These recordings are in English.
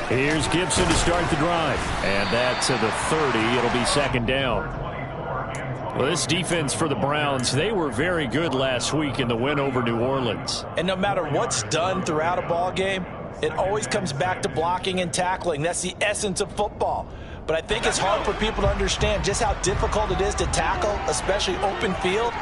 Here's Gibson to start the drive. And that to the 30. It'll be second down. Well, this defense for the Browns, they were very good last week in the win over New Orleans. And no matter what's done throughout a ball game, it always comes back to blocking and tackling. That's the essence of football. But I think it's hard for people to understand just how difficult it is to tackle, especially open field.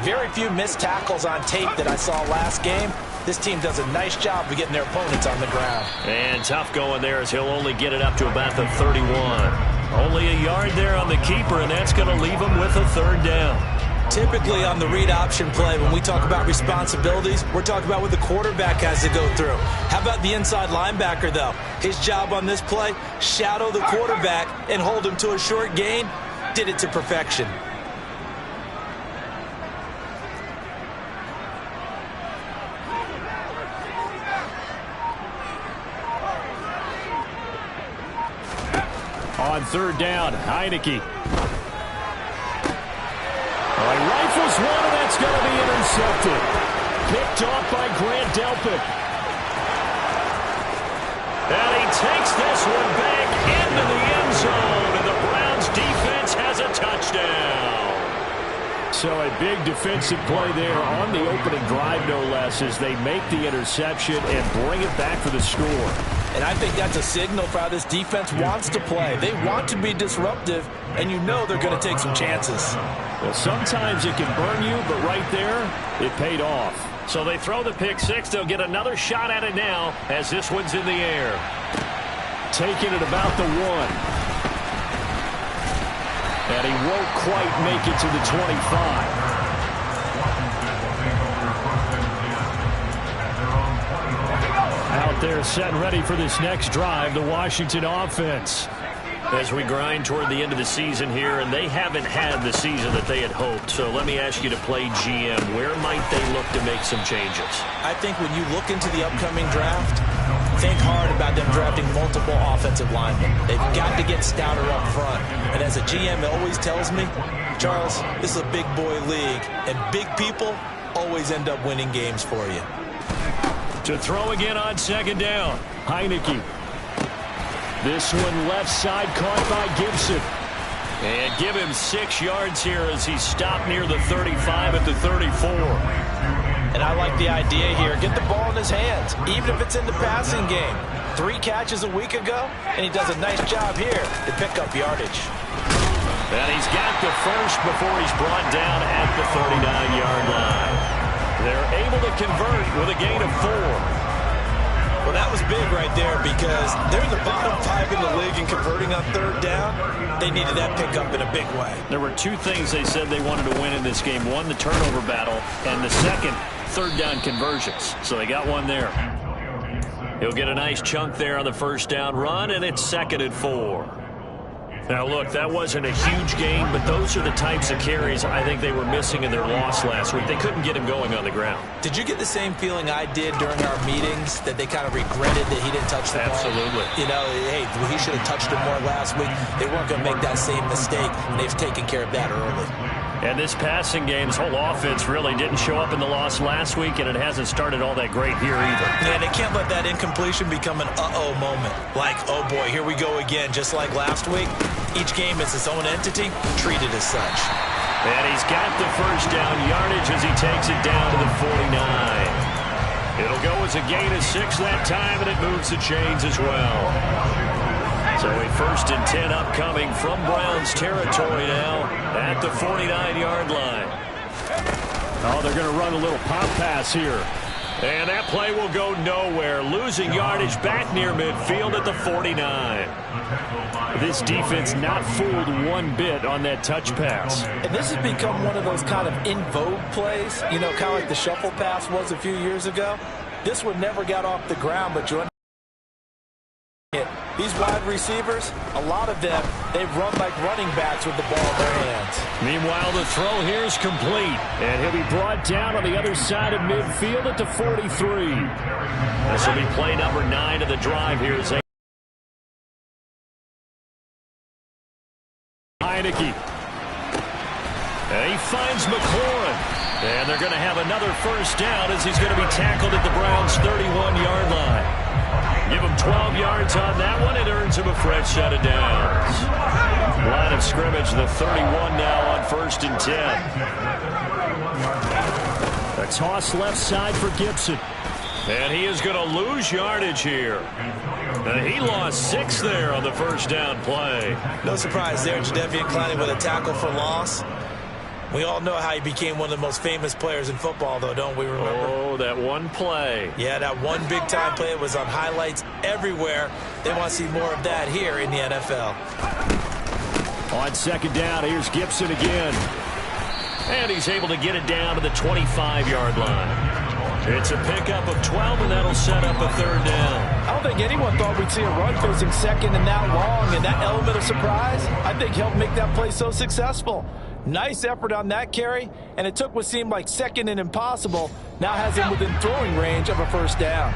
Very few missed tackles on tape that I saw last game. This team does a nice job of getting their opponents on the ground. And tough going there as he'll only get it up to about the 31. Only a yard there on the keeper, and that's going to leave him with a third down. Typically on the read option play, when we talk about responsibilities, we're talking about what the quarterback has to go through. How about the inside linebacker, though? His job on this play, shadow the quarterback and hold him to a short gain. Did it to perfection. On third down, Heineke. Rifles one, and that's going to be intercepted. Picked off by Grant Delpit. And he takes this one back into the end zone, and the Browns defense has a touchdown. So a big defensive play there on the opening drive, no less, as they make the interception and bring it back for the score. And I think that's a signal for how this defense wants to play. They want to be disruptive, and you know they're going to take some chances. Well, sometimes it can burn you, but right there, it paid off. So they throw the pick six. They'll get another shot at it now as this one's in the air. Taking it about the 1. And he won't quite make it to the 25. Out there set and ready for this next drive, the Washington offense. As we grind toward the end of the season here, and they haven't had the season that they had hoped. So let me ask you to play GM. Where might they look to make some changes? I think when you look into the upcoming draft, think hard about them drafting multiple offensive linemen. They've got to get stouter up front. And as a GM, it always tells me, Charles, this is a big boy league, and big people always end up winning games for you. To throw again on second down, Heineke. This one left side caught by Gibson. And give him 6 yards here as he stopped near the 35 at the 34. And I like the idea here. Get the ball in his hands, even if it's in the passing game. 3 catches a week ago, and he does a nice job here to pick up yardage. And he's got the first before he's brought down at the 39-yard line. They're able to convert with a gain of 4. Well, that was big right there because they're in the bottom 5 in the league in converting on third down. They needed that pickup in a big way. There were 2 things they said they wanted to win in this game. One, the turnover battle, and the second, third down conversions. So they got one there. He'll get a nice chunk there on the first down run, and it's 2nd and 4. Now, look, that wasn't a huge gain, but those are the types of carries I think they were missing in their loss last week. They couldn't get him going on the ground. Did you get the same feeling I did during our meetings, that they kind of regretted that he didn't touch the ball? Absolutely. You know, hey, he should have touched it more last week. They weren't going to make that same mistake, and they've taken care of that early. And this passing game's whole offense really didn't show up in the loss last week, and it hasn't started all that great here either. Yeah, they can't let that incompletion become an uh-oh moment. Like, oh boy, here we go again, just like last week. Each game is its own entity, treated as such. And he's got the first down yardage as he takes it down to the 49. It'll go as a gain of 6 that time, and it moves the chains as well. So a 1st and 10 upcoming from Browns territory now at the 49-yard line. Oh, they're going to run a little pop pass here. And that play will go nowhere, losing yardage back near midfield at the 49. This defense not fooled one bit on that touch pass. And this has become one of those kind of in vogue plays, you know, kind of like the shuffle pass was a few years ago. This one never got off the ground, but you it. These wide receivers, a lot of them, they've run like running backs with the ball in their hands. Meanwhile, the throw here is complete, and he'll be brought down on the other side of midfield at the 43. This will be play number 9 of the drive here as Heineke. And he finds McLaurin. And they're going to have another first down as he's going to be tackled at the Browns' 31-yard line. Give him 12 yards on that one. It earns him a fresh set of downs. Line of scrimmage, the 31 now on 1st and 10. A toss left side for Gibson. And he is going to lose yardage here. And he lost 6 there on the first down play. No surprise there, Jadeveon Clowney with a tackle for loss. We all know how he became one of the most famous players in football, though, don't we remember? Oh, that one play. Yeah, that one big-time play was on highlights everywhere. They want to see more of that here in the NFL. On 2nd down, here's Gibson again. And he's able to get it down to the 25-yard line. It's a pickup of 12, and that'll set up a 3rd down. I don't think anyone thought we'd see a run facing 2nd and that long, and that element of surprise, I think, helped make that play so successful. Nice effort on that carry, and it took what seemed like 2nd and impossible, now has him within throwing range of a 1st down.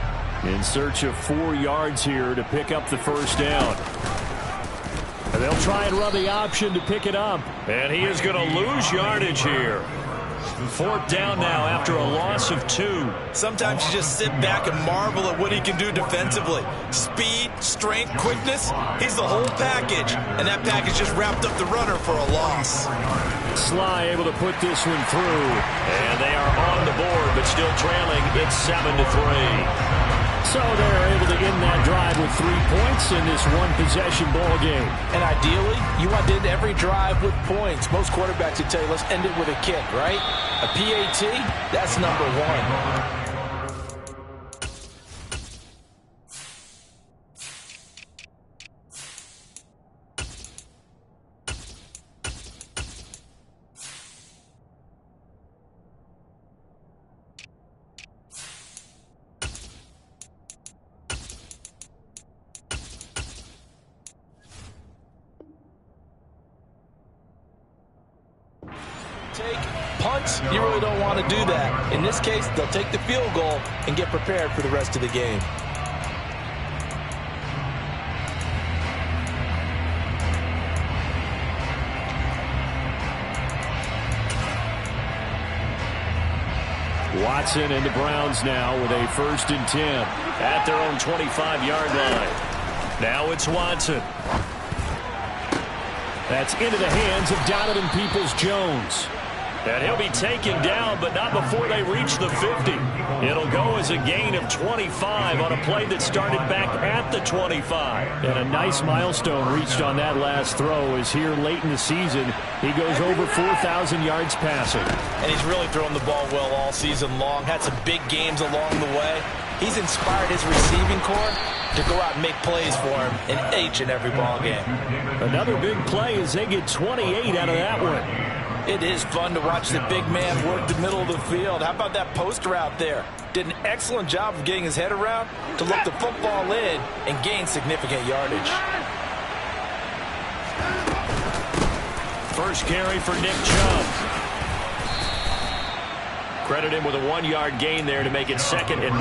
In search of 4 yards here to pick up the 1st down. And they'll try and run the option to pick it up. And he is going to lose yardage here. 4th down now after a loss of 2. Sometimes you just sit back and marvel at what he can do defensively. Speed, strength, quickness, he's the whole package. And that package just wrapped up the runner for a loss. Sly able to put this one through. And they are on the board, but still trailing. It's 7-3. So they're able to end that drive with 3 points in this one-possession ball game. And ideally, you want to end every drive with points. Most quarterbacks would tell you, let's end it with a kick, right? A PAT, that's number 1. Punts, you really don't want to do that. In this case, they'll take the field goal and get prepared for the rest of the game. Watson and the Browns now with a 1st and 10. At their own 25-yard line. Now it's Watson. That's into the hands of Donovan Peoples-Jones. And he'll be taken down, but not before they reach the 50. It'll go as a gain of 25 on a play that started back at the 25. And a nice milestone reached on that last throw as here late in the season, he goes over 4,000 yards passing. And he's really thrown the ball well all season long. Had some big games along the way. He's inspired his receiving corps to go out and make plays for him in each and every ball game. Another big play as they get 28 out of that one. It is fun to watch the big man work the middle of the field. How about that post route there? Did an excellent job of getting his head around to look the football in and gain significant yardage. First carry for Nick Chubb. Credit him with a 1-yard gain there to make it 2nd and 9.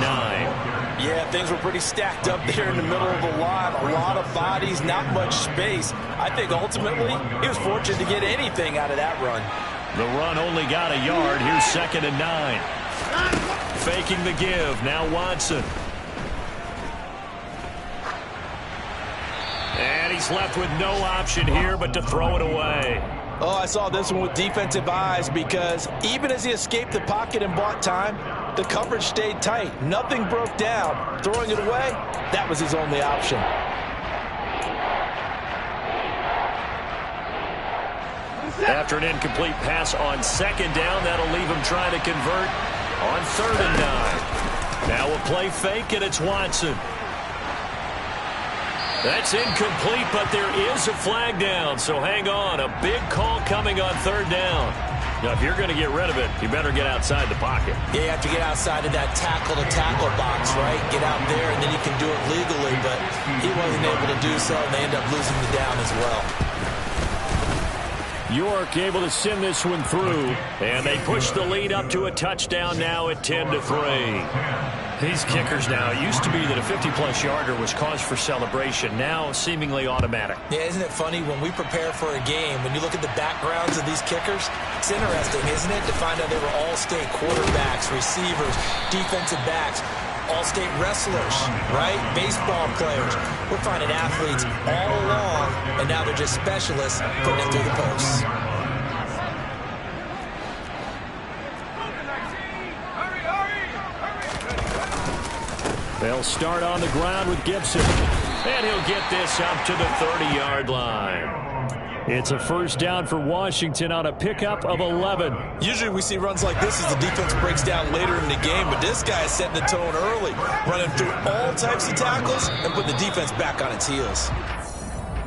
Yeah, things were pretty stacked up there in the middle of the line. A lot of bodies, not much space. I think ultimately he was fortunate to get anything out of that run. The run only got a yard. Here's 2nd and 9. Faking the give. Now Watson. And he's left with no option here but to throw it away. Oh, I saw this one with defensive eyes because even as he escaped the pocket and bought time, the coverage stayed tight. Nothing broke down. Throwing it away, that was his only option. After an incomplete pass on 2nd down, that'll leave him trying to convert on 3rd and 9. Now a play fake, and it's Watson. That's incomplete, but there is a flag down, so hang on. A big call coming on 3rd down. Now, if you're going to get rid of it, you better get outside the pocket. Yeah, you have to get outside of that tackle-to-tackle box, right? Get out there, and then you can do it legally, but he wasn't able to do so, and they end up losing the down as well. York able to send this one through. And they push the lead up to a touchdown now at 10-3. These kickers now, it used to be that a 50-plus yarder was cause for celebration. Now seemingly automatic. Yeah, isn't it funny when we prepare for a game, when you look at the backgrounds of these kickers, it's interesting, isn't it, to find out they were all-state quarterbacks, receivers, defensive backs. all-state wrestlers, right? Baseball players. We're finding athletes all along, and now they're just specialists putting it through the posts. They'll start on the ground with Gibson. And he'll get this up to the 30-yard line. It's a first down for Washington on a pickup of 11. Usually we see runs like this as the defense breaks down later in the game, but this guy is setting the tone early, running through all types of tackles and putting the defense back on its heels.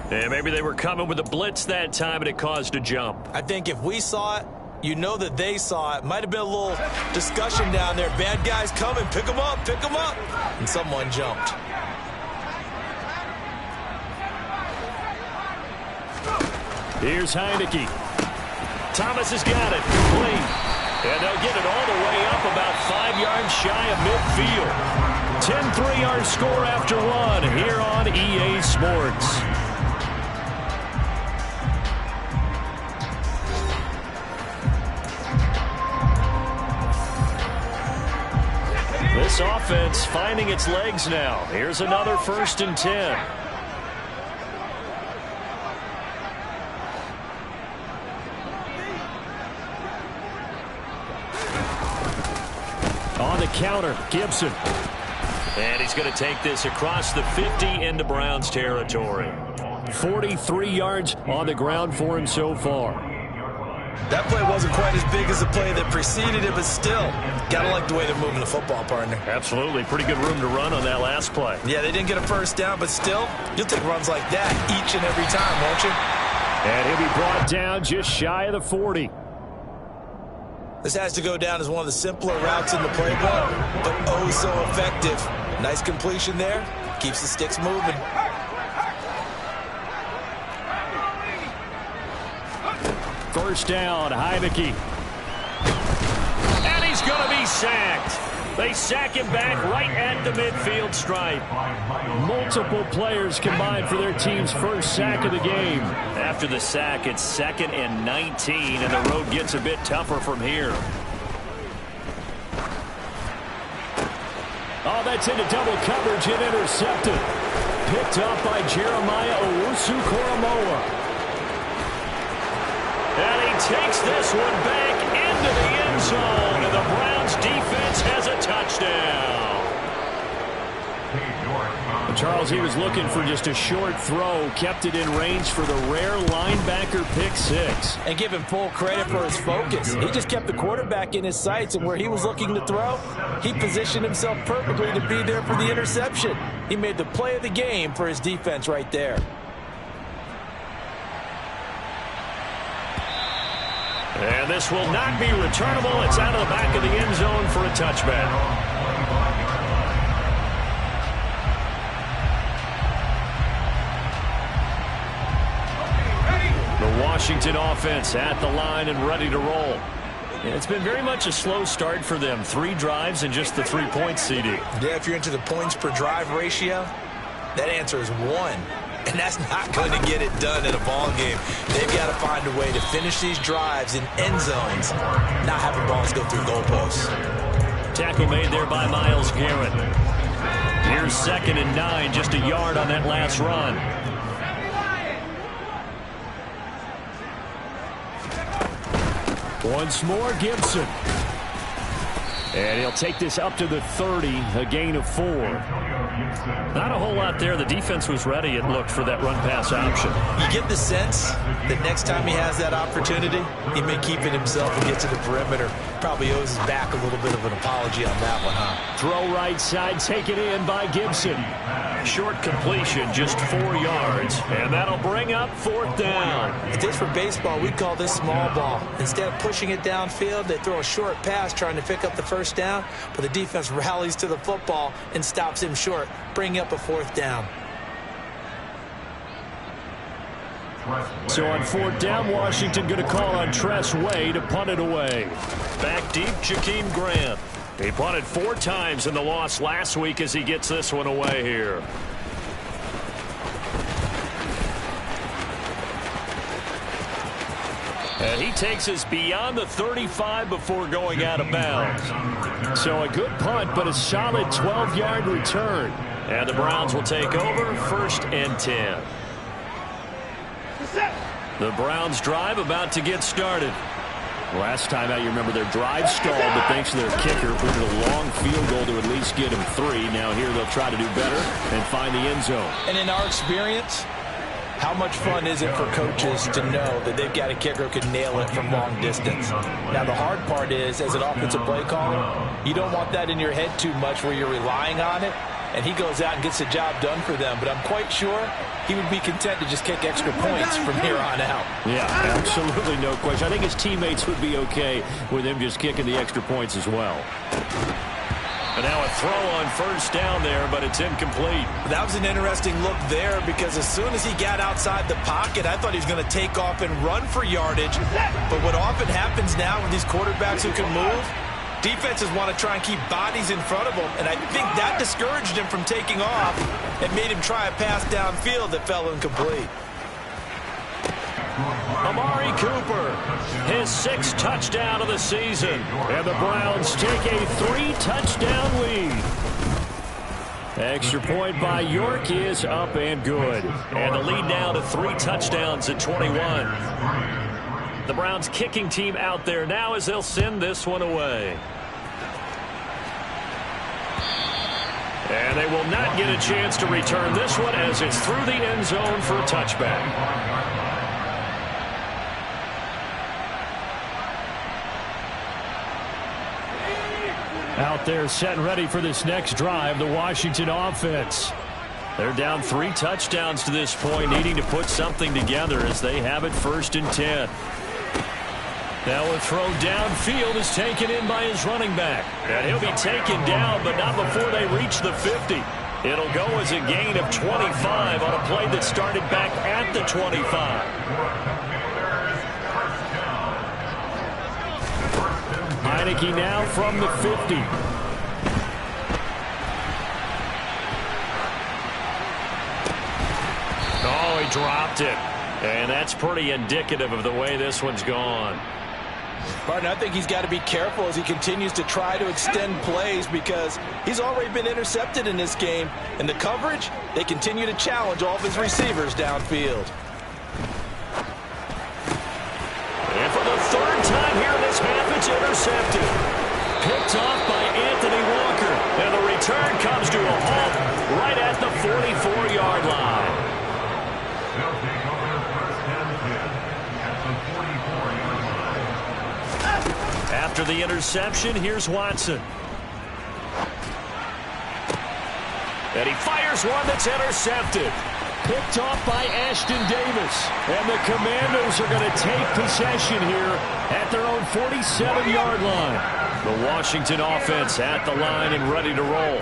And maybe they were coming with a blitz that time, and it caused a jump. I think if we saw it, you know that they saw it. Might have been a little discussion down there. Bad guys coming. Pick them up. Pick them up. And someone jumped. Here's Heineke. Thomas has got it. Complete. And they'll get it all the way up about 5 yards shy of midfield. 10 3-yard score after one here on EA Sports. This offense finding its legs now. Here's another 1st and 10. On the counter, Gibson. And he's going to take this across the 50 into Browns territory. 43 yards on the ground for him so far. That play wasn't quite as big as the play that preceded it, but still, gotta like the way they're moving the football, partner. Absolutely. Pretty good room to run on that last play. Yeah, they didn't get a first down, but still, you'll take runs like that each and every time, won't you? And he'll be brought down just shy of the 40. This has to go down as one of the simpler routes in the playbook, but oh so effective. Nice completion there. Keeps the sticks moving. First down, Heineke. And he's going to be sacked. They sack him back right at the midfield stripe. Multiple players combined for their team's first sack of the game. After the sack, it's 2nd and 19, and the road gets a bit tougher from here. Oh, that's into double coverage and intercepted. Picked up by Jeremiah Owusu-Koramoah. And he takes this one back into the end zone, and the Browns defense has a touchdown. Charles, he was looking for just a short throw, kept it in range for the rare linebacker pick six. And give him full credit for his focus. He just kept the quarterback in his sights, and where he was looking to throw, he positioned himself perfectly to be there for the interception. He made the play of the game for his defense right there. And this will not be returnable. It's out of the back of the end zone for a touchback. The Washington offense at the line and ready to roll. Yeah, it's been very much a slow start for them. 3 drives and just the 3 points, CD. Yeah, if you're into the points per drive ratio, that answer is 1. And that's not going to get it done in a ball game. They've got to find a way to finish these drives in end zones, not having balls go through goalposts. Tackle made there by Myles Garrett. Here's 2nd and 9, just a yard on that last run. Once more, Gibson. And he'll take this up to the 30, a gain of 4. Not a whole lot there. The defense was ready, it looked, for that run-pass option. You get the sense that next time he has that opportunity, he may keep it himself and get to the perimeter. Probably owes his back a little bit of an apology on that one, huh? Throw right side, taken in by Gibson. Short completion, just 4 yards, and that'll bring up 4th down. If this were baseball, we'd call this small ball. Instead of pushing it downfield, they throw a short pass trying to pick up the first down, but the defense rallies to the football and stops him short, bringing up a 4th down. So on 4th down, Washington going to call on Tress Way to punt it away. Back deep, Jakeem Grant. He punted 4 times in the loss last week as he gets this one away here. And he takes us beyond the 35 before going out of bounds. So a good punt, but a solid 12-yard return. And the Browns will take over, 1st and 10. The Browns drive about to get started. Last time out, you remember their drive stalled, but thanks to their kicker, put a long field goal to at least get them 3. Now here they'll try to do better and find the end zone. And in our experience, how much fun is it for coaches to know that they've got a kicker who can nail it from long distance? Now, the hard part is, as an offensive play caller, you don't want that in your head too much where you're relying on it, and he goes out and gets the job done for them. But I'm quite sure he would be content to just kick extra points from here on out. Yeah, absolutely no question. I think his teammates would be okay with him just kicking the extra points as well. And now a throw on 1st down there, but it's incomplete. That was an interesting look there because as soon as he got outside the pocket, I thought he was going to take off and run for yardage. But what often happens now with these quarterbacks who can move, defenses want to try and keep bodies in front of them, and I think that discouraged him from taking off and made him try a pass downfield that fell incomplete. Amari Cooper, his 6th touchdown of the season. And the Browns take a 3-touchdown lead. Extra point by York is up and good. And the lead now to 3 touchdowns at 21. The Browns kicking team out there now as they'll send this one away. And they will not get a chance to return this one as it's through the end zone for a touchback. Out there set and ready for this next drive, the Washington offense. They're down 3 touchdowns to this point, needing to put something together as they have it 1st and 10. Now a throw downfield is taken in by his running back. And he'll be taken down, but not before they reach the 50. It'll go as a gain of 25 on a play that started back at the 25. Heineke now from the 50. Oh, he dropped it. And that's pretty indicative of the way this one's gone. Martin, I think he's got to be careful as he continues to try to extend plays because he's already been intercepted in this game. And the coverage, they continue to challenge all of his receivers downfield. And for the 3rd time here in this half, it's intercepted. Picked off by Anthony Walker. And the return comes to a halt right at the 44-yard line. After the interception, here's Watson. And he fires one that's intercepted. Picked off by Ashton Davis. And the Commandos are going to take possession here at their own 47-yard line. The Washington offense at the line and ready to roll.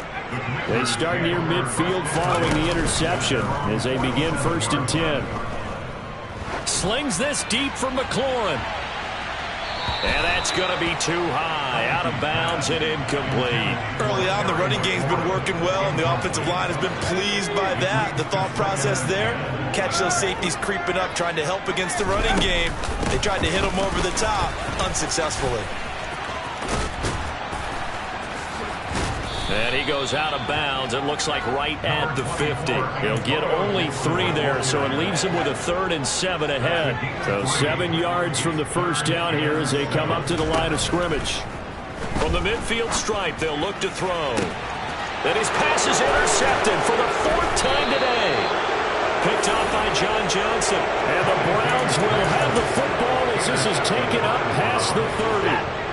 They start near midfield following the interception as they begin 1st and 10. Slings this deep from McLaurin. And that's going to be too high, out of bounds and incomplete. Early on, the running game's been working well, and the offensive line has been pleased by that. The thought process there, catch those safeties creeping up, trying to help against the running game. They tried to hit them over the top, unsuccessfully. And he goes out of bounds. It looks like right at the 50. He'll get only 3 there, so it leaves him with a 3rd and 7 ahead. So 7 yards from the 1st down here as they come up to the line of scrimmage. From the midfield stripe, they'll look to throw. Then his pass is intercepted for the 4th time today. Picked off by John Johnson. And the Browns will have the football as this is taken up past the 30.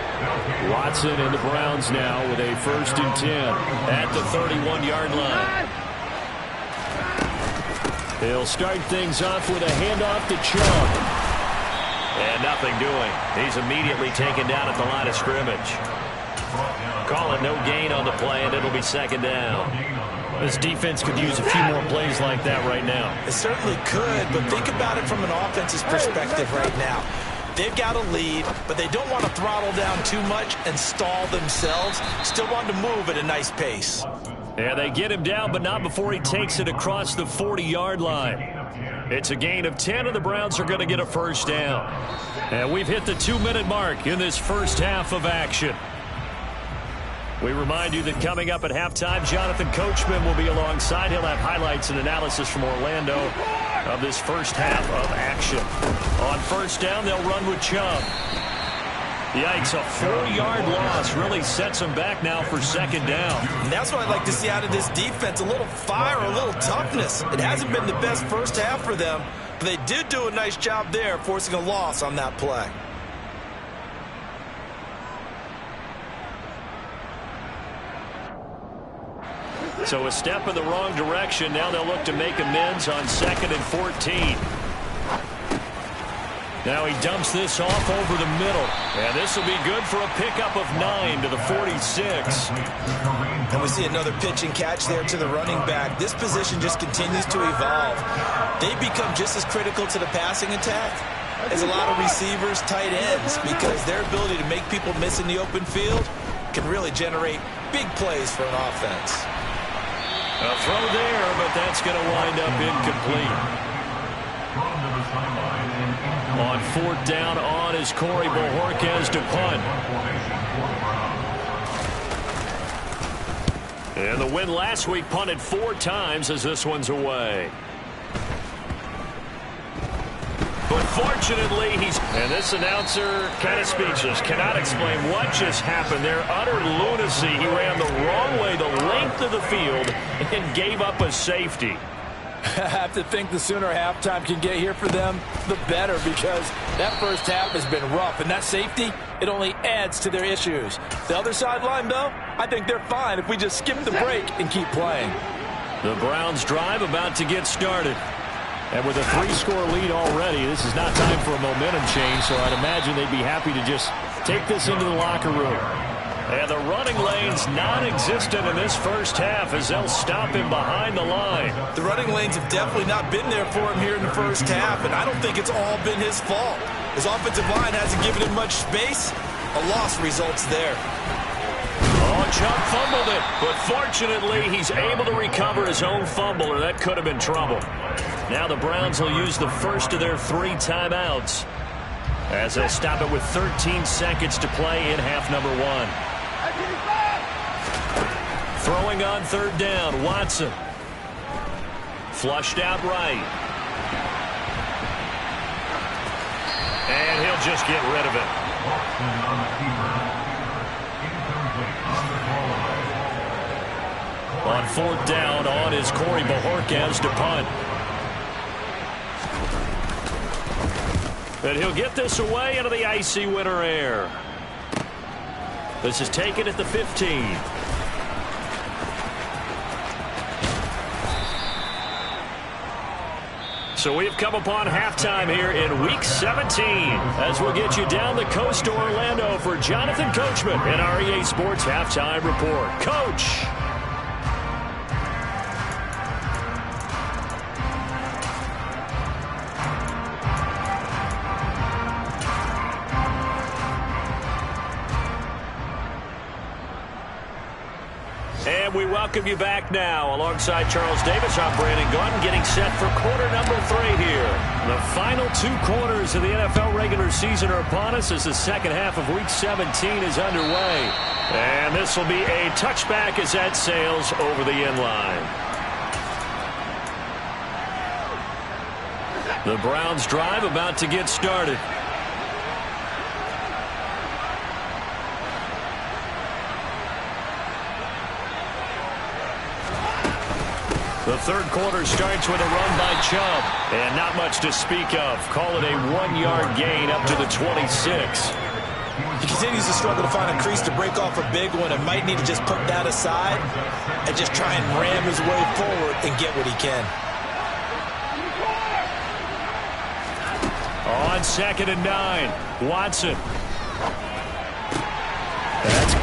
Watson and the Browns now with a 1st and 10 at the 31-yard line. They'll start things off with a handoff to Chubb. And nothing doing. He's immediately taken down at the line of scrimmage. Call it no gain on the play, and it'll be 2nd down. This defense could use a few more plays like that right now. It certainly could, but think about it from an offense's perspective right now. They've got a lead, but they don't want to throttle down too much and stall themselves. Still want to move at a nice pace. Yeah, they get him down, but not before he takes it across the 40-yard line. It's a gain of 10, and the Browns are going to get a first down. And we've hit the 2-minute mark in this first half of action. We remind you that coming up at halftime, Jonathan Coachman will be alongside. He'll have highlights and analysis from Orlando of this first half of action. On first down, they'll run with Chubb. Yikes, a 4-yard loss really sets them back now for second down. And that's what I'd like to see out of this defense, a little fire, a little toughness. It hasn't been the best first half for them, but they did do a nice job there, forcing a loss on that play. So a step in the wrong direction. Now they'll look to make amends on 2nd and 14. Now he dumps this off over the middle. And this will be good for a pickup of 9 to the 46. And we see another pitch and catch there to the running back. This position just continues to evolve. They become just as critical to the passing attack as a lot of receivers, tight ends, because their ability to make people miss in the open field can really generate big plays for an offense. A throw there, but that's going to wind up incomplete. On 4th down on is Corey Bojorquez to punt. And the win last week, punted 4 times as this one's away. But fortunately, and this announcer kind of speechless, cannot explain what just happened there. Utter lunacy. He ran the wrong way, the length of the field, and gave up a safety. I have to think the sooner halftime can get here for them, the better, because that first half has been rough. And that safety, it only adds to their issues. The other sideline, though, I think they're fine if we just skip the break and keep playing. The Browns drive about to get started. And with a 3-score lead already, this is not time for a momentum change, so I'd imagine they'd be happy to just take this into the locker room. And the running lane's non-existent in this first half as they'll stop him behind the line. The running lanes have definitely not been there for him here in the first half, and I don't think it's all been his fault. His offensive line hasn't given him much space. A loss results there. Oh, Chubb fumbled it, but fortunately he's able to recover his own fumble, or that could have been trouble. Now the Browns will use the first of their 3 timeouts as they'll stop it with 13 seconds to play in half number 1. Throwing on 3rd down, Watson. Flushed out right. And he'll just get rid of it. On 4th down, on is Corey Bojorquez to punt. And he'll get this away into the icy winter air. This is taken at the 15. So we've come upon halftime here in Week 17 as we'll get you down the coast to Orlando for Jonathan Coachman in our EA Sports Halftime Report. Coach! And we welcome you back now. Alongside Charles Davis, I'm Brandon Gaudin, getting set for quarter number 3 here. The final 2 quarters of the NFL regular season are upon us as the second half of Week 17 is underway. And this will be a touchback as that sails over the end line. The Browns drive about to get started. The third quarter starts with a run by Chubb. And not much to speak of. Call it a 1-yard gain up to the 26. He continues to struggle to find a crease to break off a big one and might need to just put that aside and just try and ram his way forward and get what he can. On 2nd and 9, Watson.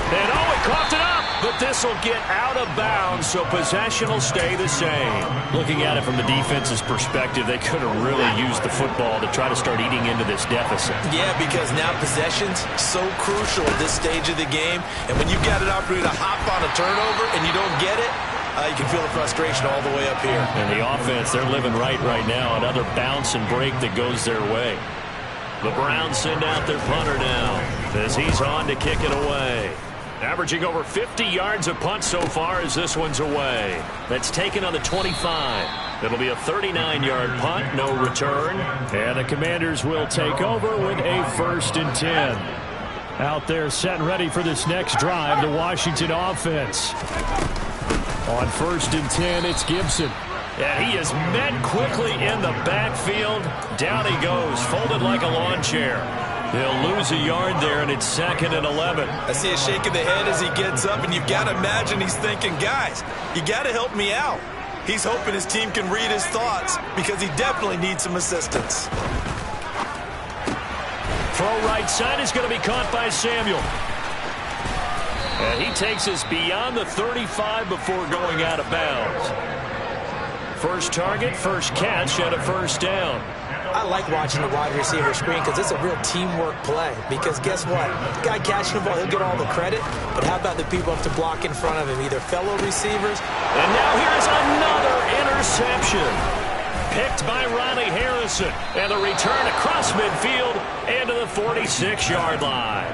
And he coughed it up, but this will get out of bounds, so possession will stay the same. Looking at it from the defense's perspective, they could have really used the football to try to start eating into this deficit. Yeah, because now possession's so crucial at this stage of the game, and when you've got an opportunity to hop on a turnover and you don't get it, You can feel the frustration all the way up here. And the offense, they're living right now. Another bounce and break that goes their way. The Browns send out their punter now as he's on to kick it away. Averaging over 50 yards a punt so far as this one's away. That's taken on the 25. It'll be a 39-yard punt, no return. And the Commanders will take over with a 1st and 10. Out there set and ready for this next drive, the Washington offense. On 1st and 10, it's Gibson. And he is met quickly in the backfield. Down he goes, folded like a lawn chair. He'll lose a yard there, and it's 2nd and 11. I see a shake of the head as he gets up, and you've got to imagine he's thinking, guys, you got to help me out. He's hoping his team can read his thoughts because he definitely needs some assistance. Throw right side is going to be caught by Samuel. And he takes us beyond the 35 before going out of bounds. First target, first catch, and a 1st down. I like watching the wide receiver screen because it's a real teamwork play. Because guess what? The guy catching the ball, he'll get all the credit. But how about the people up to block in front of him, either fellow receivers? And now here's another interception. Picked by Ronnie Harrison. And the return across midfield and to the 46-yard line.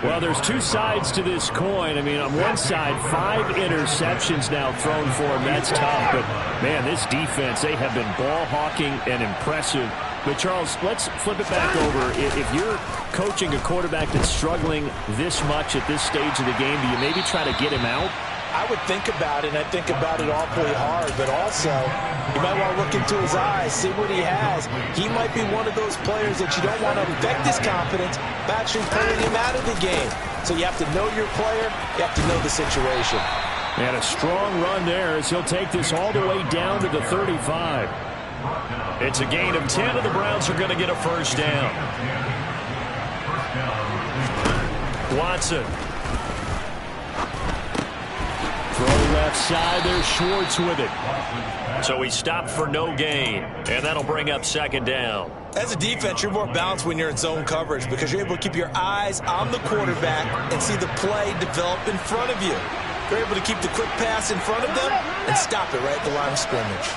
Well, there's two sides to this coin. I mean, on one side, 5 interceptions now thrown for him. That's tough. But, man, this defense, they have been ball hawking and impressive. But, Charles, let's flip it back over. If you're coaching a quarterback that's struggling this much at this stage of the game, do you maybe try to get him out? I would think about it, and I think about it awfully hard, but also you might want to look into his eyes, see what he has. He might be one of those players that you don't want to affect his confidence by actually pulling him out of the game. So you have to know your player, you have to know the situation. And a strong run there as he'll take this all the way down to the 35. It's a gain of 10, and the Browns are going to get a 1st down. Watson. Throw left side, there's Schwartz with it. So he stopped for no gain, and that'll bring up 2nd down. As a defense, you're more balanced when you're in zone coverage because you're able to keep your eyes on the quarterback and see the play develop in front of you. You're able to keep the quick pass in front of them and stop it right at the line of scrimmage.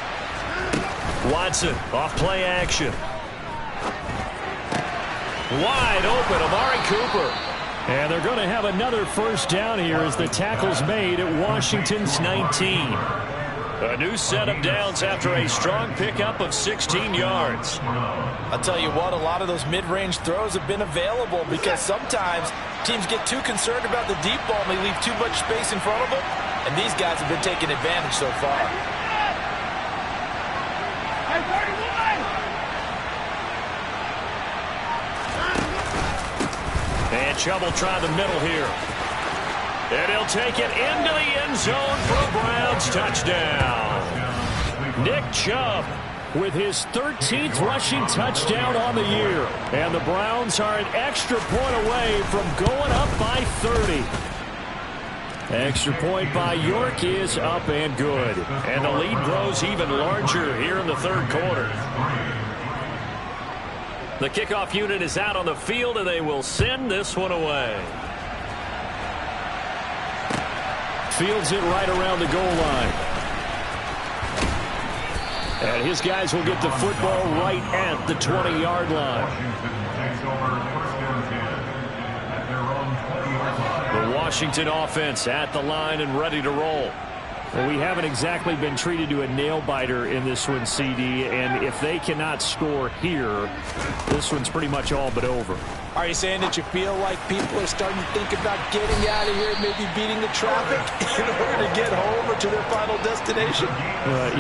Watson off play action. Wide open, Amari Cooper. And they're going to have another 1st down here as the tackle's made at Washington's 19. A new set of downs after a strong pickup of 16 yards. I'll tell you what, a lot of those mid-range throws have been available because sometimes teams get too concerned about the deep ball and they leave too much space in front of them, and these guys have been taking advantage so far. And Chubb will try the middle here. And he'll take it into the end zone for a Browns touchdown. Nick Chubb with his 13th rushing touchdown on the year. And the Browns are an extra point away from going up by 30. Extra point by York is up and good. And the lead grows even larger here in the 3rd quarter. The kickoff unit is out on the field, and they will send this one away. Fields it right around the goal line. And his guys will get the football right at the 20-yard line. The Washington offense at the line and ready to roll. Well, we haven't exactly been treated to a nail-biter in this one, CD, and if they cannot score here, this one's pretty much all but over. Are you saying that you feel like people are starting to think about getting out of here, maybe beating the traffic in order to get home or to their final destination?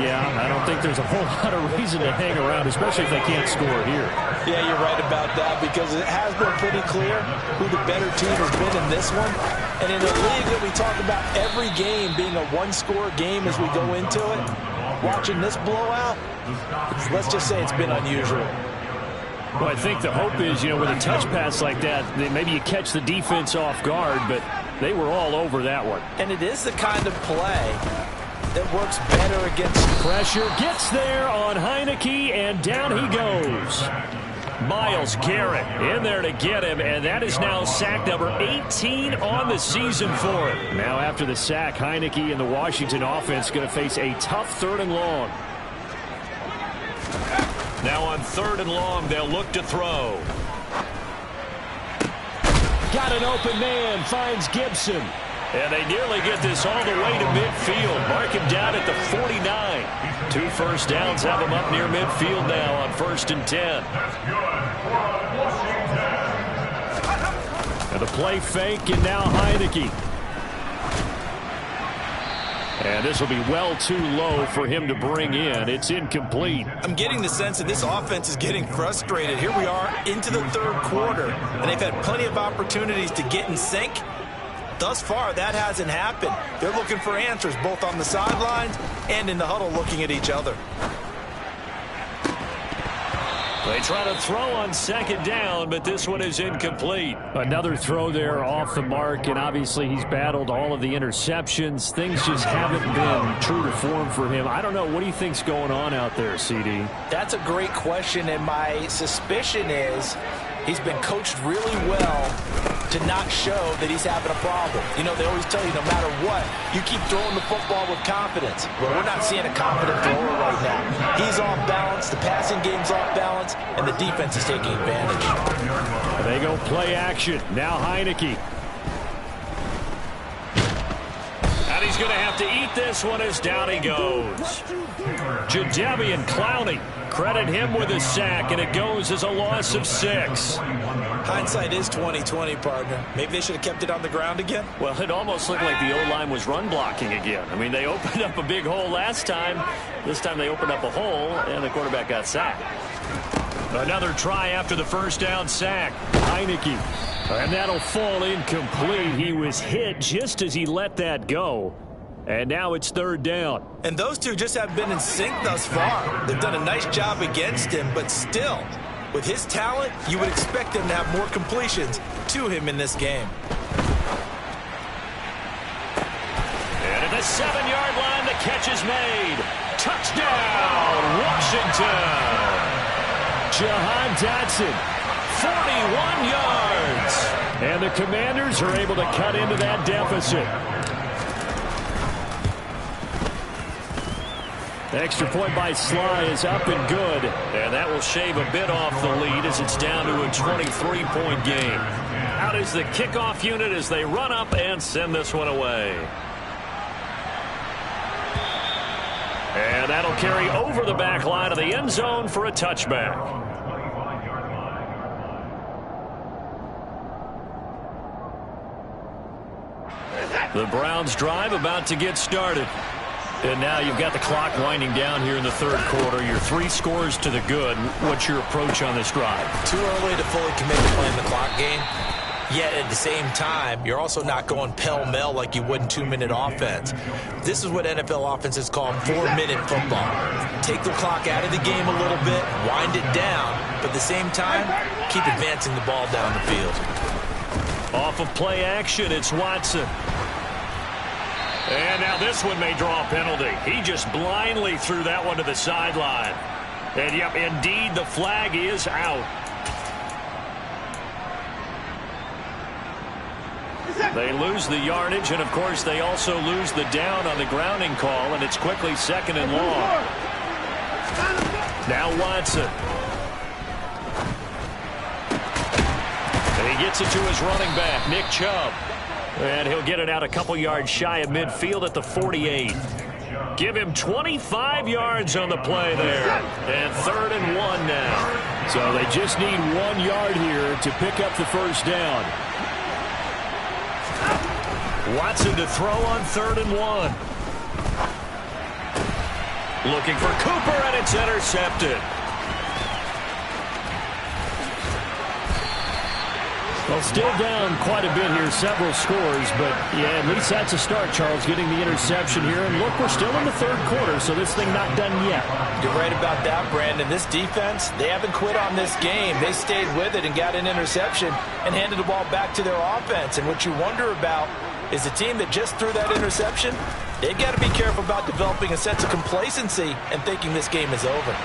Yeah, I don't think there's a whole lot of reason to hang around, especially if they can't score here. Yeah, you're right about that because it has been pretty clear who the better team has been in this one. And in a league that we talk about every game being a one-score game as we go into it, watching this blowout, let's just say it's been unusual. Well, I think the hope is, with a touch pass like that, maybe you catch the defense off guard, but they were all over that one. And it is the kind of play that works better against pressure. Gets there on Heineke, and down he goes. Myles Garrett in there to get him, and that is now sack number 18 on the season for him. Now after the sack, Heineke and the Washington offense going to face a tough 3rd and long. Now on 3rd and long, they'll look to throw. Got an open man, finds Gibson. And they nearly get this all the way to midfield. Mark him down at the 49. 2 first downs have him up near midfield now on 1st and 10. And the play fake, and now Heineke. And this will be well too low for him to bring in. It's incomplete. I'm getting the sense that this offense is getting frustrated. Here we are into the 3rd quarter, and they've had plenty of opportunities to get in sync. Thus far, that hasn't happened. They're looking for answers both on the sidelines and in the huddle looking at each other. They try to throw on 2nd down, but this one is incomplete. Another throw there off the mark, and obviously he's battled all of the interceptions. Things just haven't been true to form for him. I don't know. What do you think's going on out there, CD? That's a great question, and my suspicion is he's been coached really well to not show that he's having a problem. You know, they always tell you no matter what, you keep throwing the football with confidence. Well, we're not seeing a confident thrower right now. He's off balance, the passing game's off balance, and the defense is taking advantage. They go play action. Now Heineke. And he's going to have to eat this one as down he goes. Jadeveon Clowney, credit him with a sack, and it goes as a loss of 6. Hindsight is 20/20, partner. Maybe they should have kept it on the ground again. Well, it almost looked like the O-line was run blocking again. I mean, they opened up a big hole last time. This time they opened up a hole, and the quarterback got sacked. Another try after the 1st down sack. Heineke. And that'll fall incomplete. He was hit just as he let that go. And now it's 3rd down. And those two just have been in sync thus far. They've done a nice job against him, but still, with his talent, you would expect him to have more completions to him in this game. And at the 7-yard line, the catch is made. Touchdown, Washington. Jahan Dotson, 41 yards. And the Commanders are able to cut into that deficit. The extra point by Sly is up and good. And that will shave a bit off the lead as it's down to a 23-point game. Out is the kickoff unit as they run up and send this one away. And that'll carry over the back line of the end zone for a touchback. The Browns drive about to get started. And now you've got the clock winding down here in the 3rd quarter. You're 3 scores to the good. What's your approach on this drive? Too early to fully commit to playing the clock game. Yet at the same time, you're also not going pell-mell like you would in 2-minute offense. This is what NFL offenses call 4-minute football. Take the clock out of the game a little bit, wind it down, but at the same time, keep advancing the ball down the field. Off of play action, it's Watson. And now this one may draw a penalty. He just blindly threw that one to the sideline. And, yep, indeed, the flag is out. They lose the yardage, and, of course, they also lose the down on the grounding call, and it's quickly 2nd and long. Now Watson. And he gets it to his running back, Nick Chubb. And he'll get it out a couple yards shy of midfield at the 48. Give him 25 yards on the play there. And 3rd and 1 now. So they just need 1 yard here to pick up the 1st down. Watson to throw on 3rd and 1. Looking for Cooper, and it's intercepted. Well, still down quite a bit here, several scores, but yeah, at least that's a start, Charles, getting the interception here. And look, we're still in the 3rd quarter, so this thing not done yet. You're right about that, Brandon. This defense, they haven't quit on this game. They stayed with it and got an interception and handed the ball back to their offense. And what you wonder about is the team that just threw that interception, they've got to be careful about developing a sense of complacency and thinking this game is over.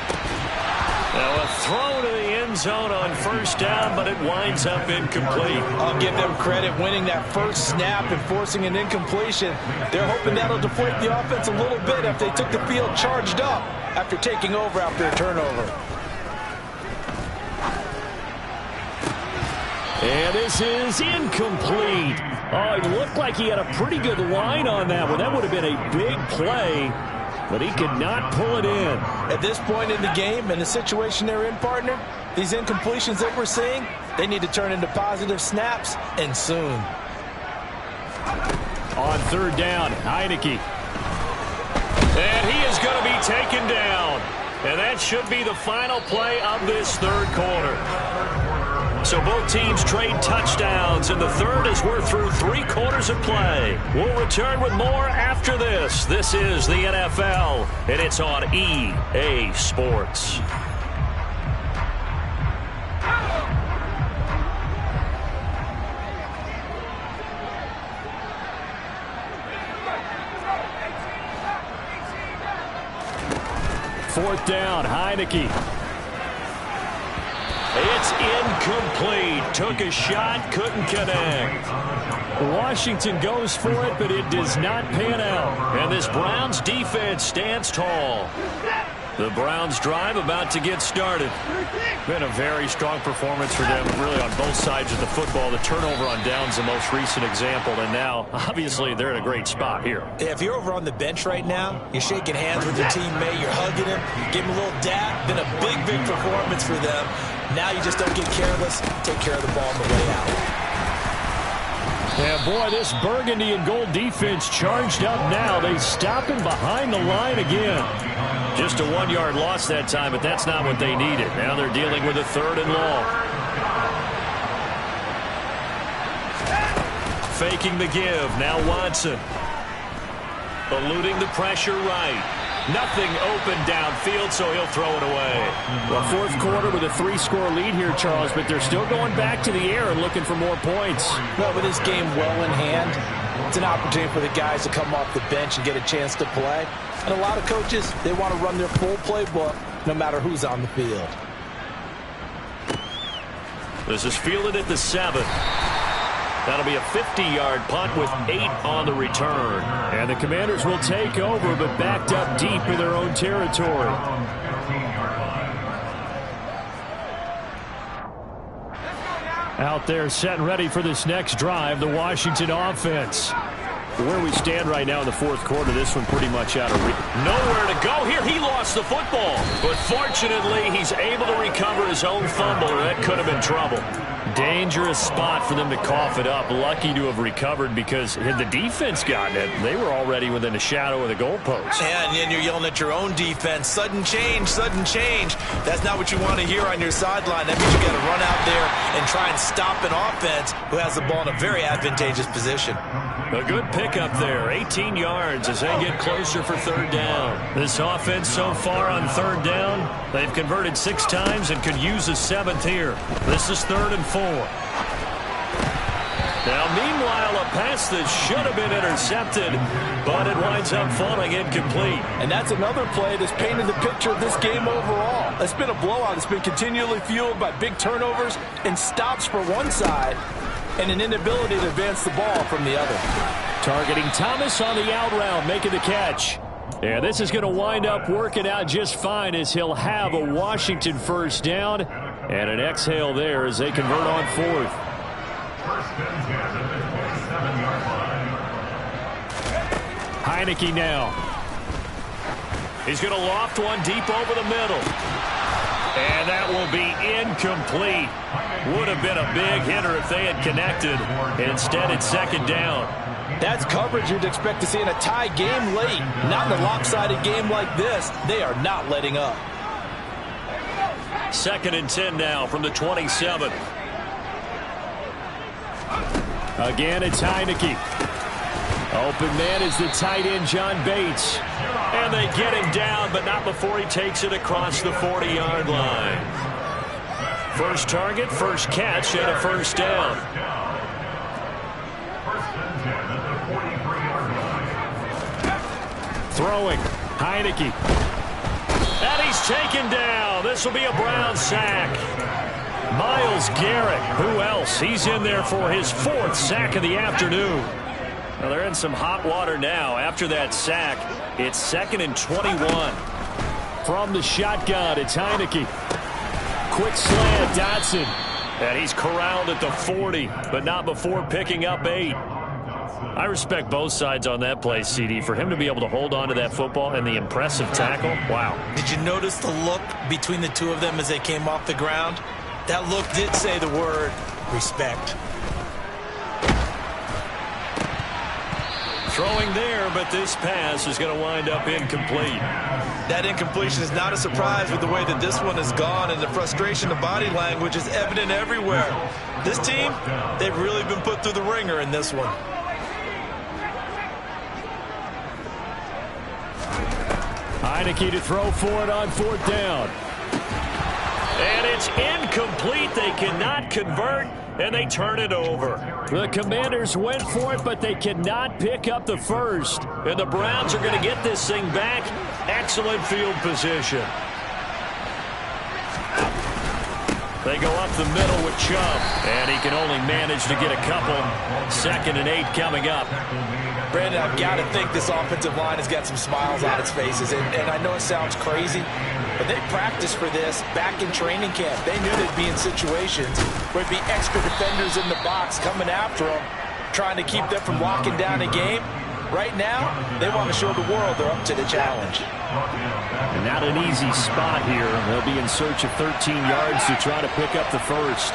Now a throw to the end end zone on first down, but it winds up incomplete. I'll give them credit winning that first snap and forcing an incompletion. They're hoping that'll deflate the offense a little bit if they took the field charged up after taking over after a turnover. And this is incomplete. Oh, it looked like he had a pretty good line on that one. That would have been a big play, but he could not pull it in. At this point in the game, in the situation they're in, partner, these incompletions that we're seeing, they need to turn into positive snaps, and soon. On third down, Heineke. And he is going to be taken down. And that should be the final play of this third quarter. So both teams trade touchdowns in the third as we're through 3 quarters of play. We'll return with more after this. This is the NFL, and it's on EA Sports. Fourth down, Heineke. It's incomplete. Took a shot, couldn't connect. Washington goes for it, but it does not pan out. And this Browns defense stands tall. The Browns drive about to get started. Been a very strong performance for them, really on both sides of the football. The turnover on downs the most recent example, and now, obviously, they're in a great spot here. Yeah, if you're over on the bench right now, you're shaking hands with your teammate, you're hugging him, give him a little dap. Been a big, big performance for them. Now you just don't get careless. Take care of the ball on the way out. Yeah, boy, this burgundy and gold defense charged up now. They stop him behind the line again. Just a 1-yard loss that time, but that's not what they needed. Now they're dealing with a 3rd and long. Faking the give. Now Watson. Eluding the pressure right. Nothing open downfield, so he'll throw it away. Well, fourth quarter with a 3-score lead here, Charles, but they're still going back to the air and looking for more points. Well, with this game well in hand, it's an opportunity for the guys to come off the bench and get a chance to play. And a lot of coaches, they want to run their full playbook no matter who's on the field. This is fielded at the 7. That'll be a 50-yard punt with 8 on the return. And the Commanders will take over, but backed up deep in their own territory. Out there set and ready for this next drive, the Washington offense. Where we stand right now in the fourth quarter, this one pretty much out of reach. Nowhere to go here. He lost the football. But fortunately, he's able to recover his own fumble, or that could have been trouble. Dangerous spot for them to cough it up. Lucky to have recovered because had the defense gotten it, they were already within a shadow of the goalpost. And then you're yelling at your own defense. Sudden change, sudden change. That's not what you want to hear on your sideline. That means you got to run out there and try and stop an offense who has the ball in a very advantageous position. A good pickup there. 18 yards as they get closer for 3rd down. This offense so far on 3rd down, they've converted 6 times and could use a 7th here. This is 3rd and 4. Now, meanwhile, a pass that should have been intercepted, but it winds up falling incomplete. And that's another play that's painted the picture of this game overall. It's been a blowout. It's been continually fueled by big turnovers and stops for one side and an inability to advance the ball from the other. Targeting Thomas on the out route, making the catch. And this is going to wind up working out just fine as he'll have a Washington first down and an exhale there as they convert on 4th. Heineke now. He's going to loft one deep over the middle. And that will be incomplete. Would have been a big hitter if they had connected. Instead, it's 2nd down. That's coverage you'd expect to see in a tie game late. Not in a lopsided game like this. They are not letting up. 2nd and 10 now from the 27. Again, it's Heineke. Open man is the tight end, John Bates. And they get him down, but not before he takes it across the 40-yard line. First target, first catch, and a first down. Throwing, Heineke. And he's taken down. This will be a Brown sack. Myles Garrett, who else? He's in there for his 4th sack of the afternoon. Well, they're in some hot water now. After that sack, it's 2nd and 21. From the shotgun, it's Heineke. Quick slant, Dotson. And he's corralled at the 40, but not before picking up 8. I respect both sides on that play, CD. For him to be able to hold on to that football and the impressive tackle, wow. Did you notice the look between the two of them as they came off the ground? That look did say the word respect. Throwing there, but this pass is going to wind up incomplete. That incompletion is not a surprise with the way that this one has gone, and the frustration, the body language is evident everywhere. This team, they've really been put through the ringer in this one. Heineke to throw for it on 4th down. And it's incomplete. They cannot convert, and they turn it over. The Commanders went for it, but they cannot pick up the first. And the Browns are going to get this thing back. Excellent field position. They go up the middle with Chubb, and he can only manage to get a couple. 2nd and 8 coming up. Brandon, I've got to think this offensive line has got some smiles on its faces. And I know it sounds crazy, but they practiced for this back in training camp. They knew they'd be in situations where there'd be extra defenders in the box coming after them, trying to keep them from locking down a game. Right now, they want to show the world they're up to the challenge. And not an easy spot here. They'll be in search of 13 yards to try to pick up the first.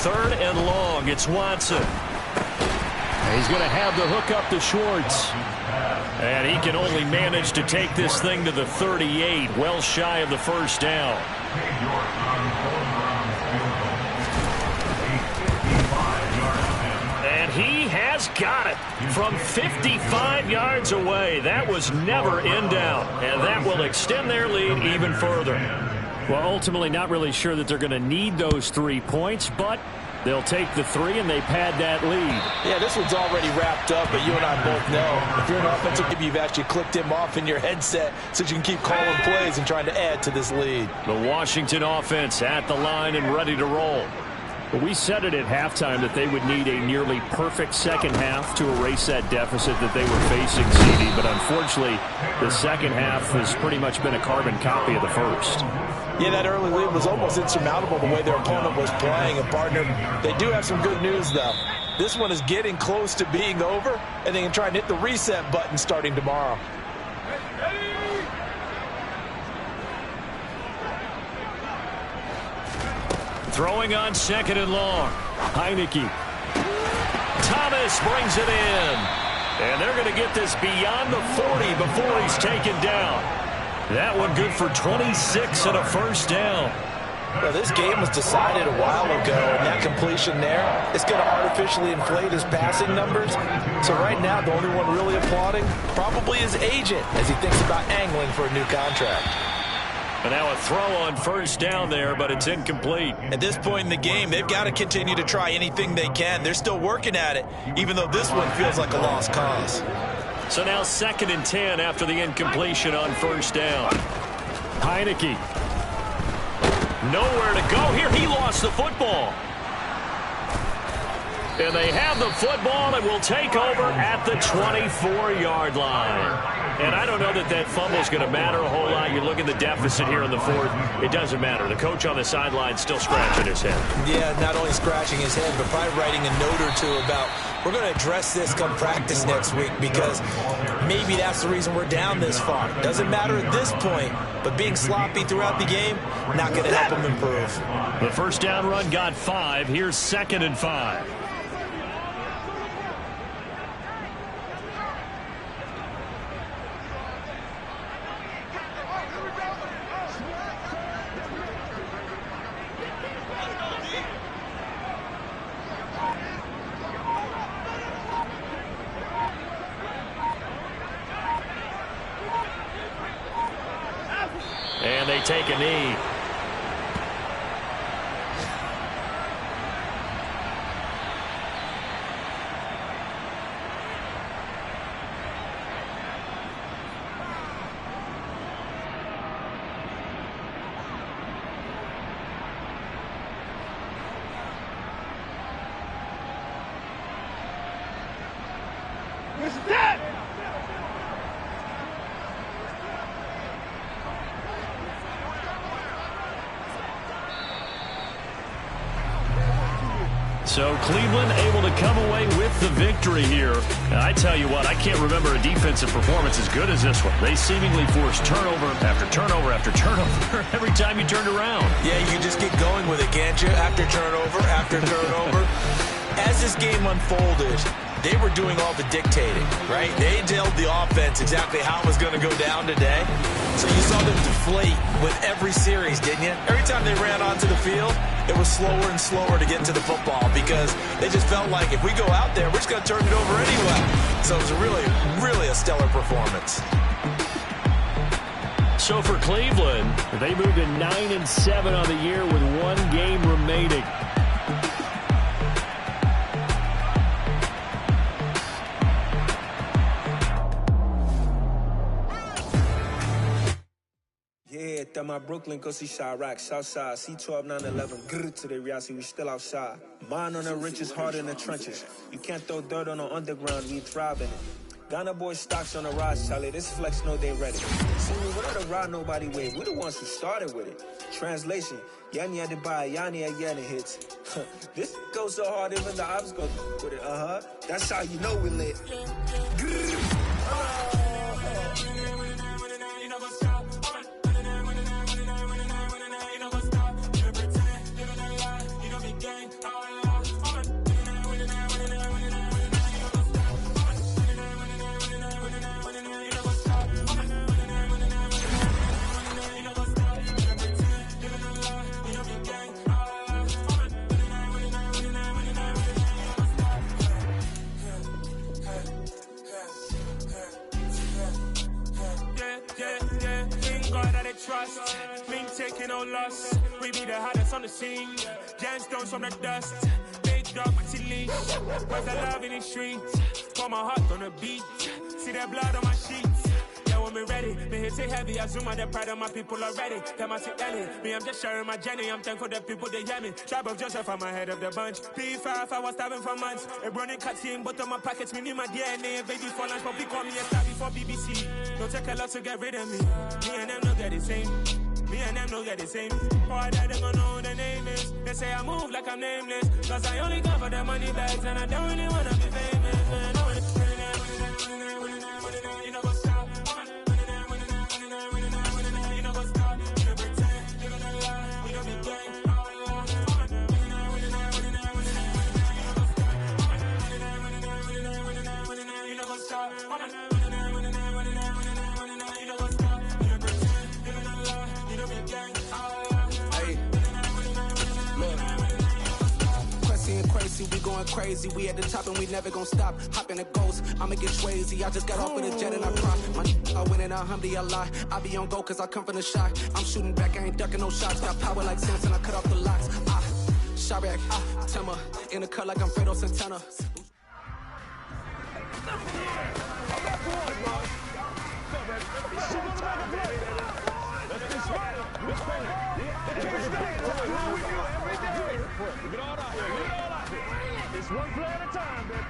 3rd and long. It's Watson. He's going to have the hook up to Schwartz. And he can only manage to take this thing to the 38, well shy of the first down. And he has got it from 55 yards away. That was never in doubt, and that will extend their lead even further. Well, ultimately not really sure that they're going to need those 3 points, but they'll take the 3 and they pad that lead. Yeah, this one's already wrapped up, but you and I both know if you're an offensive team, you've actually clicked him off in your headset so you can keep calling plays and trying to add to this lead. The Washington offense at the line and ready to roll. But we said it at halftime that they would need a nearly perfect second half to erase that deficit that they were facing, CD. But unfortunately, the second half has pretty much been a carbon copy of the first. Yeah, that early lead was almost insurmountable the way their opponent was playing. And, partner, they do have some good news, though. This one is getting close to being over, and they can try and hit the reset button starting tomorrow. Throwing on 2nd and long. Heineke. Thomas brings it in. And they're going to get this beyond the 40 before he's taken down. That one good for 26 and a first down. Well, this game was decided a while ago, and that completion there is going to artificially inflate his passing numbers. So right now, the only one really applauding probably his agent as he thinks about angling for a new contract. And now a throw on first down there, but it's incomplete. At this point in the game, they've got to continue to try anything they can. They're still working at it, even though this one feels like a lost cause. So now 2nd and 10 after the incompletion on first down. Heineke. Nowhere to go here. He lost the football. And they have the football and will take over at the 24-yard line. And I don't know that that fumble is going to matter a whole lot. You look at the deficit here in the 4th. It doesn't matter. The coach on the sideline still scratching his head. Yeah, not only scratching his head, but probably writing a note or two about we're going to address this come practice next week because maybe that's the reason we're down this far. Doesn't matter at this point, but being sloppy throughout the game, not going to help them improve. The first down run got 5. Here's 2nd and 5. And they take a knee. So Cleveland able to come away with the victory here. And I tell you what, I can't remember a defensive performance as good as this one. They seemingly forced turnover after turnover after turnover every time you turned around. Yeah, you can just get going with it, can't you? After turnover. As this game unfolded, they were doing all the dictating, right? They told the offense exactly how it was going to go down today. So you saw them deflate with every series, didn't you? Every time they ran onto the field, it was slower and slower to get to the football because they just felt like if we go out there, we're just going to turn it over anyway. So it was really a stellar performance. So for Cleveland, they moved to 9-7 on the year with one game remaining. Yeah, that my Brooklyn, go see Chirac, Southside, C12, 911, grrr to the reality, we still outside. Mine on the riches, heart in the trenches. You can't throw dirt on the underground, we thrive in it. Ghana boys stocks on the rise, Charlie, this flex know they ready. See me, what the ride nobody wave, we the ones who started with it. Translation, Yanni had to buy, Yanni had Yanni hits. This goes so hard, even the ops go with it, That's how you know we lit. Grrr. Trust, me taking no loss. We be the hottest on the scene. Gemstones from the dust. Big dog, pretty leash. Where's the love in the streets? Pour my heart on the beat. See that blood on my sheets. Yeah, when we ready, me hit it heavy. I zoom out the pride of my people already. Them I see Ellie. Me, I'm just sharing my journey. I'm thankful that people they hear me. Tribe of Joseph, I'm ahead of the bunch. P5, I was starving for months. A running cutscene, but on my pockets, me need my DNA. Baby for lunch, but we call me a star before BBC. Don't take a lot to get rid of me. Me and them don't get the same. Me and them don't get the same. Boy, that they gonna know who the name is. They say I move like I'm nameless. Cause I only come for the money bags and I don't really wanna be famous. Man, I wanna you know what's stop. You know what's stop. You know pretend. Living a lie. We don't be gang. You know what's stop. We going crazy, we at the top and we never gonna stop. Hop in a ghost, I'ma get crazy. I just got off with a jet and I cry. I win in a Humvee, I lie. I be on go cause I come from the shot. I'm shooting back, I ain't ducking no shots. Got power like Samson, I cut off the locks. Chirac, Timmer, in the cut like I'm Fredo Santana. It's one play at a time, baby.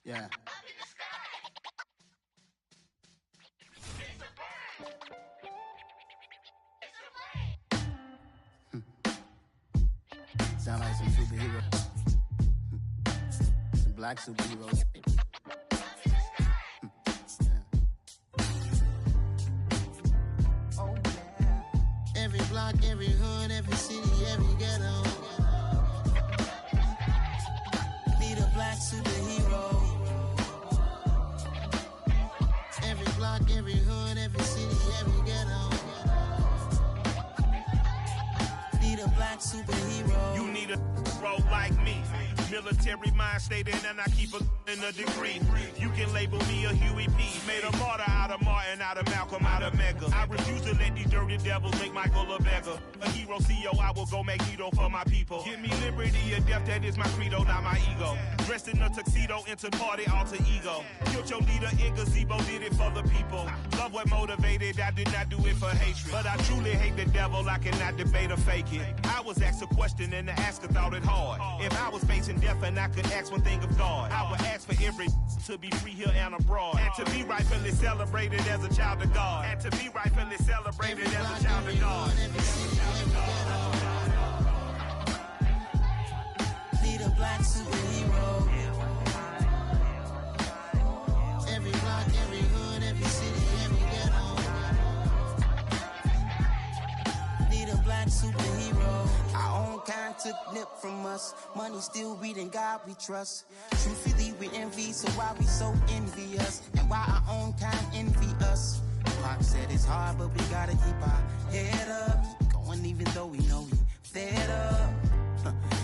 Yeah. Sound like some superheroes. Some black superheroes. Oh, yeah. Every block, every hood, every city, every ghetto. Need a black superhero. Every block, every hood, every city, every ghetto. Need a black superhero. You need a role like me. Military mind stated, and I keep in a degree. You can label me a Huey P. Made a martyr out of Martin, out of Malcolm, out of Mega. I refuse to let these dirty devils make Michael a beggar. A hero CEO, I will go Magneto for my people. Give me liberty or death, that is my credo, not my ego. Dressed in a tuxedo, into party, alter ego. Killed your leader in gazebo, did it for the people. Love what motivated, I did not do it for hatred. But I truly hate the devil, I cannot debate or fake it. I was asked a question and the asker thought it hard. If I was facing death and I could ask one thing of God, I would ask for every to be free here and abroad, and to be rightfully celebrated as a child of God, and to be rightfully celebrated as a child of God. Need a black superhero. Every block, every hood, every city, every ghetto. Need a black superhero. Our own kind took nip from us. Money still reading God we trust. Truthfully we envy, so why we so envious? And why our own kind envy us? Pac said it's hard, but we gotta keep our head up. Keep going even though we know we fed up.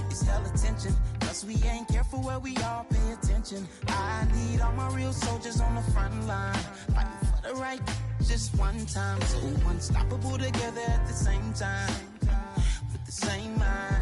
It's hell attention, cause we ain't careful where we all pay attention. I need all my real soldiers on the front line, fighting for the right just one time. So unstoppable together at the same time, with the same mind.